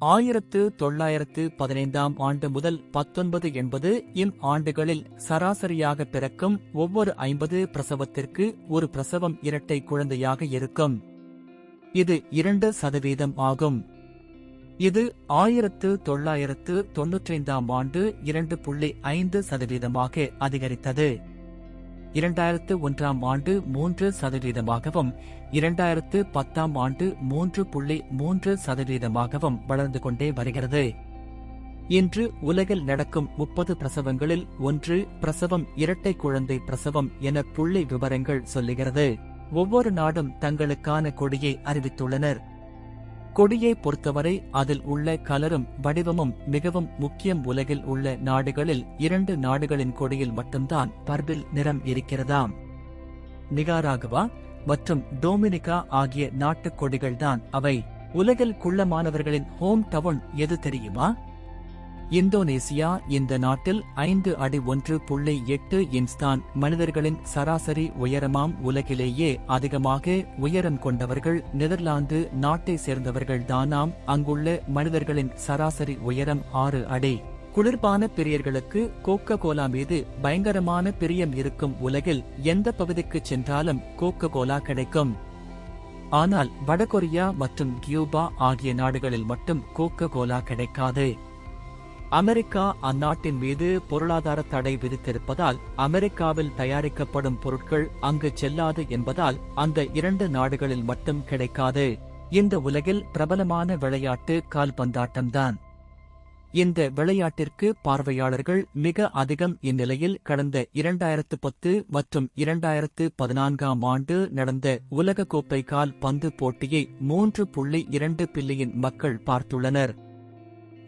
1915 ஆண்டு முதல் 1980 ஆண்டுகளில் சராசரியாக பிறக்கும் ஒவ்வொரு 50 பிரசவத்திற்கு ஒரு பிரசவம் இரட்டை குழந்தையாக இருக்கும். இது 2% ஆகும். இது 1995 ஆண்டு 2.5% அதிகரித்தது. 2001 ஆண்டு 3%, 2010 ஆண்டு 3.3% வளர்ந்து கொண்டே வருகிறது. இன்று உலகில் நடக்கும் 30 பிரசவங்களில் 1 பிரசவம் இரட்டை குழந்தை பிரசவம் என புள்ளி விவரங்கள் சொல்லுகிறது. ஒவ்வொரு நாடும் தங்களுக்கான கொடியை அறிவித்துள்ளனர். கொடியை பொறுத்தவரை அதில் உள்ள கலரும் வடிவமும் மிகவும் முக்கியம். உலகில் உள்ள நாடுகளில் 2 நாடுகளின் கொடியில் மட்டும்தான் பர்பிள் நிறம் இருக்கிறதாம். நிகாராகுவா மற்றும் டொமினிகா ஆகிய நாட்டுக் கொடிகள்தான் அவை. உலகில் குள்ளமானவர்களின் ஹோம் டவுன் எது தெரியுமா? இந்தோனேசியா. இந்த நாட்டில் 5 அடி 1.8 இன்ச் தான் மனிதர்களின் சராசரி உயரமாம். உலகிலேயே அதிகமாக உயரம் கொண்டவர்கள் நெதர்லாந்து நாட்டை சேர்ந்தவர்கள் தானாம். அங்குள்ள மனிதர்களின் சராசரி உயரம் 6 அடி. குளிர்பான பிரியர்களுக்கு கோகோ கோலா மீது பயங்கரமான பிரியம் இருக்கும். உலகில் எந்த பகுதிக்கு சென்றாலும் கோகோ கோலா கிடைக்கும். ஆனால் வடகொரியா மற்றும் கியூபா ஆகிய நாடுகளில் மட்டும் கோகோ கோலா கிடைக்காது. அமெரிக்கா அந்நாட்டின் மீது பொருளாதார தடை விதித்திருப்பதால் அமெரிக்காவில் தயாரிக்கப்படும் பொருட்கள் அங்கு செல்லாது என்பதால் அந்த 2 நாடுகளில் மட்டும் கிடைக்காது. இந்த உலகில் பிரபலமான விளையாட்டு கால்பந்தாட்டம்தான். இந்த விளையாட்டிற்கு பார்வையாளர்கள் மிக அதிகம். இந்நிலையில் கடந்த 2010 மற்றும் 2014 ஆண்டு நடந்த உலகக்கோப்பை கால்பந்து போட்டியை 3.2 பில்லியன் மக்கள் பார்த்துள்ளனர்.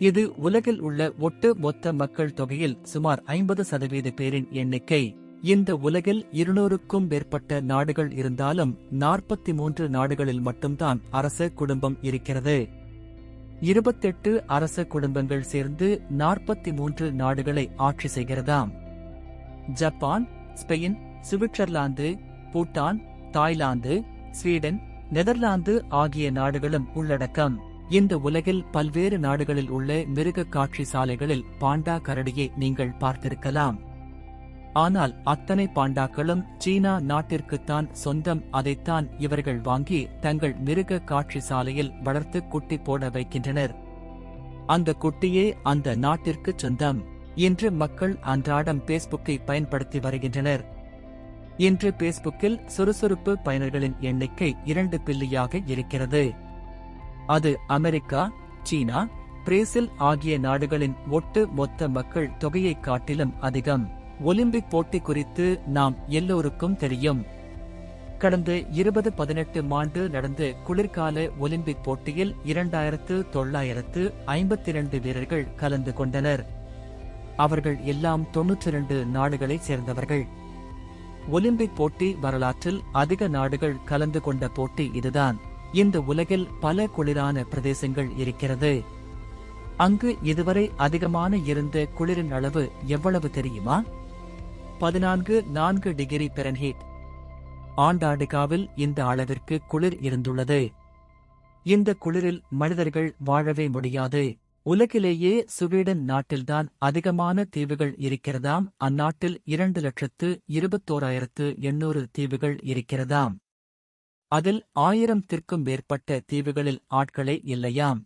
இது உலகில் உள்ள ஒட்டு மொத்த மக்கள் தொகையில் சுமார் 50% பேரின் எண்ணிக்கை. இந்த உலகில் 200க்கும் மேற்பட்ட நாடுகள் இருந்தாலும் 43 நாடுகளில் மட்டும்தான் அரச குடும்பம் இருக்கிறது. 28 அரச குடும்பங்கள் சேர்ந்து 43 நாடுகளை ஆட்சி செய்கிறதாம். Japan, Spain, Switzerland, Bhutan, Thailand, Sweden, Netherlands ஆகிய நாடுகளும் உள்ளடக்கம். இந்த உலகில் பல்வேறு நாடுகளில் உள்ள மிருக காட்சி சாலைகளில் பாண்டா கரடியை நீங்கள் பார்த்திருக்கலாம். ஆனால் அத்தனை பாண்டாக்களும் சீனா நாட்டிற்குத்தான் சொந்தம். அதைத்தான் இவர்கள் வாங்கி தங்கள் மிருக காட்சி சாலையில் வளர்த்து குட்டி போட வைக்கின்றனர். அந்த குட்டியே அந்த நாட்டிற்கு சொந்தம். இன்று மக்கள் அன்றாடம் பேஸ்புக்கை பயன்படுத்தி வருகின்றனர். இன்று பேஸ்புக்கில் சுறுசுறுப்பு பயனர்களின் எண்ணிக்கை 2 பில்லியனாக இருக்கிறது. அது அமெரிக்கா, சீனா, பிரேசில் ஆகிய நாடுகளின் ஒட்டு மொத்த மக்கள் தொகையை காட்டிலும் அதிகம். ஒலிம்பிக் போட்டி குறித்து நாம் எல்லோருக்கும் தெரியும். கடந்த 2018 ஆண்டு நடந்த குளிர்கால ஒலிம்பிக் போட்டியில் 2952 வீரர்கள் கலந்து கொண்டனர். அவர்கள் எல்லாம் 92 நாடுகளை சேர்ந்தவர்கள். ஒலிம்பிக் போட்டி வரலாற்றில் அதிக நாடுகள் கலந்து கொண்ட போட்டி இதுதான். இந்த உலகில் பல குளிரான பிரதேசங்கள் இருக்கிறது. அங்கு இதுவரை அதிகமான இருந்த குளிரின் அளவு எவ்வளவு தெரியுமா? 14.4 டிகிரி ஃபாரன்ஹீட். ஆண்டார்டிகாவில் இந்த அளவிற்கு குளிர் இருந்துள்ளது. இந்த குளிரில் மனிதர்கள் வாழவே முடியாது. உலகிலேயே ஸ்வீடன் நாட்டில்தான் அதிகமான தீவுகள் இருக்கிறதாம். அந்நாட்டில் 2,21,800 தீவுகள் இருக்கிறதாம். அதில் 1000த்திற்கும் மேற்பட்ட தீவுகளில் ஆட்களே இல்லையாம்.